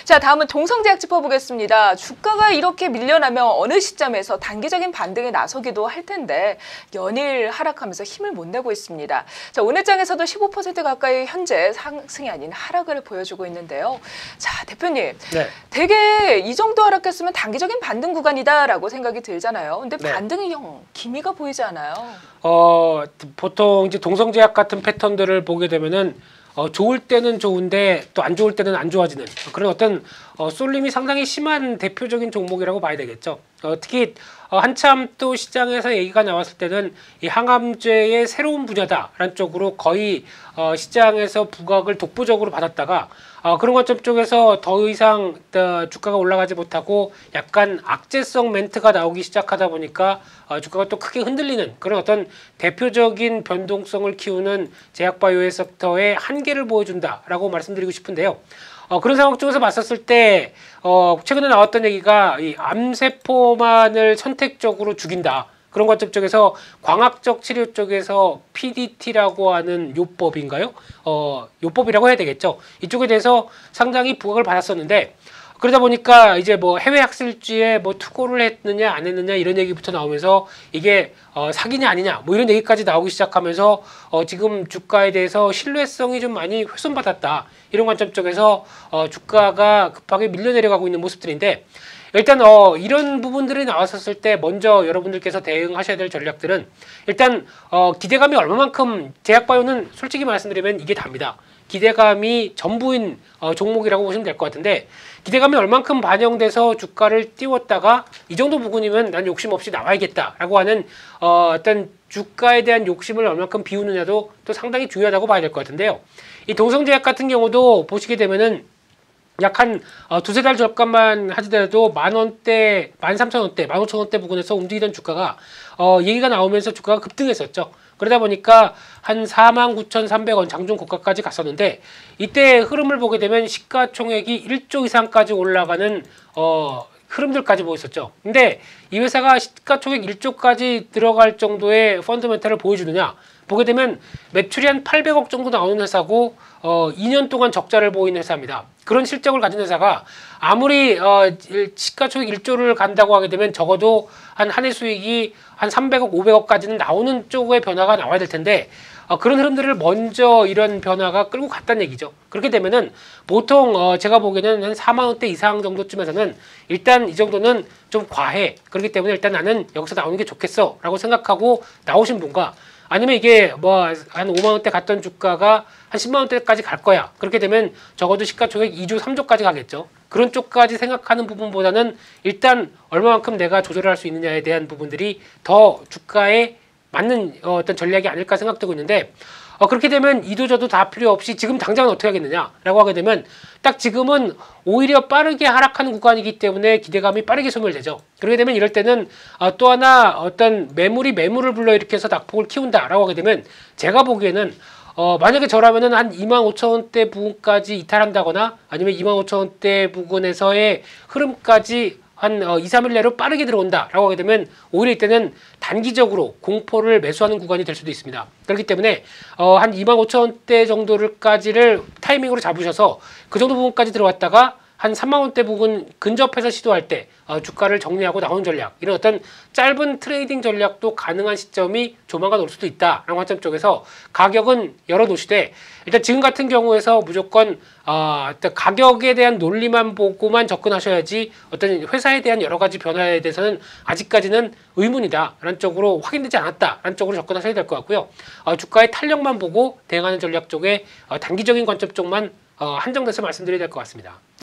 자, 다음은 동성제약 짚어보겠습니다. 주가가 이렇게 밀려나면 어느 시점에서 단기적인 반등에 나서기도 할 텐데 연일 하락하면서 힘을 못 내고 있습니다. 자, 오늘 장에서도 15% 가까이 현재 상승이 아닌 하락을 보여주고 있는데요. 자, 대표님. 네. 되게 이 정도 하락했으면 단기적인 반등 구간이다라고 생각이 들잖아요. 근데 네. 반등이 영 기미가 보이지 않아요. 보통 이제 동성제약 같은 패턴들을 보게 되면은 좋을 때는 좋은데 또 안 좋을 때는 안 좋아지는 그런 어떤 쏠림이 상당히 심한 대표적인 종목이라고 봐야 되겠죠. 특히 한참 또 시장에서 얘기가 나왔을 때는 이 항암제의 새로운 분야다라는 쪽으로 거의 시장에서 부각을 독보적으로 받았다가 그런 관점 쪽에서 더 이상 주가가 올라가지 못하고 약간 악재성 멘트가 나오기 시작하다 보니까 주가가 또 크게 흔들리는 그런 어떤 대표적인 변동성을 키우는 제약바이오 섹터의 한계를 보여준다라고 말씀드리고 싶은데요. 그런 상황 쪽에서 봤었을 때 최근에 나왔던 얘기가 이 암세포만을 선택적으로 죽인다. 그런 관점 쪽에서 광학적 치료 쪽에서 PDT라고 하는 요법인가요? 요법이라고 해야 되겠죠. 이쪽에 대해서 상당히 부각을 받았었는데 그러다 보니까 이제 뭐 해외 학술지에 뭐 투고를 했느냐 안 했느냐 이런 얘기부터 나오면서 이게 사기냐 아니냐 뭐 이런 얘기까지 나오기 시작하면서 지금 주가에 대해서 신뢰성이 좀 많이 훼손받았다. 이런 관점 쪽에서 주가가 급하게 밀려 내려가고 있는 모습들인데 일단 이런 부분들이 나왔었을 때 먼저 여러분들께서 대응하셔야 될 전략들은 일단 기대감이 얼마만큼 제약바이오는 솔직히 말씀드리면 이게 답니다. 기대감이 전부인 종목이라고 보시면 될 것 같은데 기대감이 얼만큼 반영돼서 주가를 띄웠다가 이 정도 부분이면 난 욕심 없이 나와야겠다라고 하는 어떤 주가에 대한 욕심을 얼만큼 비우느냐도 또 상당히 중요하다고 봐야 될 것 같은데요. 이 동성제약 같은 경우도 보시게 되면은 약 한 두세 달 전까만 하더라도 10,000원대, 13,000원대, 15,000원대 부근에서 움직이던 주가가 얘기가 나오면서 주가가 급등했었죠. 그러다 보니까 한 49,300원 장중 고가까지 갔었는데 이때 흐름을 보게 되면 시가총액이 1조 이상까지 올라가는 흐름들까지 보였었죠. 근데 이 회사가 시가총액 1조까지 들어갈 정도의 펀더멘탈을 보여주느냐 보게 되면 매출이 한 800억 정도 나오는 회사고 2년 동안 적자를 보이는 회사입니다. 그런 실적을 가진 회사가 아무리 시가총액 1조를 간다고 하게 되면 적어도 한 해 수익이 한 300억, 500억까지는 나오는 쪽의 변화가 나와야 될 텐데 그런 흐름들을 먼저 이런 변화가 끌고 갔다는 얘기죠. 그렇게 되면은 보통 제가 보기에는 한 4만 원대 이상 정도쯤에서는 일단 이 정도는 좀 과해. 그렇기 때문에 일단 나는 여기서 나오는 게 좋겠어 라고 생각하고 나오신 분과 아니면 이게 뭐 한 5만 원대 갔던 주가가 한 10만 원대까지 갈 거야. 그렇게 되면 적어도 시가총액 2조, 3조까지 가겠죠. 그런 쪽까지 생각하는 부분보다는 일단 얼마만큼 내가 조절할 수 있느냐에 대한 부분들이 더 주가에 맞는 어떤 전략이 아닐까 생각되고 있는데 그렇게 되면 이도저도 다 필요 없이 지금 당장은 어떻게 하겠느냐라고 하게 되면 딱 지금은 오히려 빠르게 하락하는 구간이기 때문에 기대감이 빠르게 소멸되죠. 그렇게 되면 이럴 때는 또 하나 어떤 매물을 불러일으켜서 낙폭을 키운다라고 하게 되면 제가 보기에는 만약에 저라면은 한 25,000원대 부근까지 이탈한다거나 아니면 25,000원대 부근에서의 흐름까지 한 2, 3일 내로 빠르게 들어온다라고 하게 되면 오히려 이때는 단기적으로 공포를 매수하는 구간이 될 수도 있습니다. 그렇기 때문에 한 25,000원대 정도를까지를 타이밍으로 잡으셔서 그 정도 부분까지 들어왔다가 한 3만 원대 부근 근접해서 시도할 때 주가를 정리하고 나오는 전략 이런 어떤 짧은 트레이딩 전략도 가능한 시점이 조만간 올 수도 있다라는 관점 쪽에서 가격은 열어놓으시되 일단 지금 같은 경우에서 무조건 어떤 가격에 대한 논리만 보고만 접근하셔야지 어떤 회사에 대한 여러 가지 변화에 대해서는 아직까지는 의문이다 라는 쪽으로 확인되지 않았다 라는 쪽으로 접근하셔야 될 것 같고요. 주가의 탄력만 보고 대응하는 전략 쪽에 단기적인 관점 쪽만 한정돼서 말씀드려야 될 것 같습니다.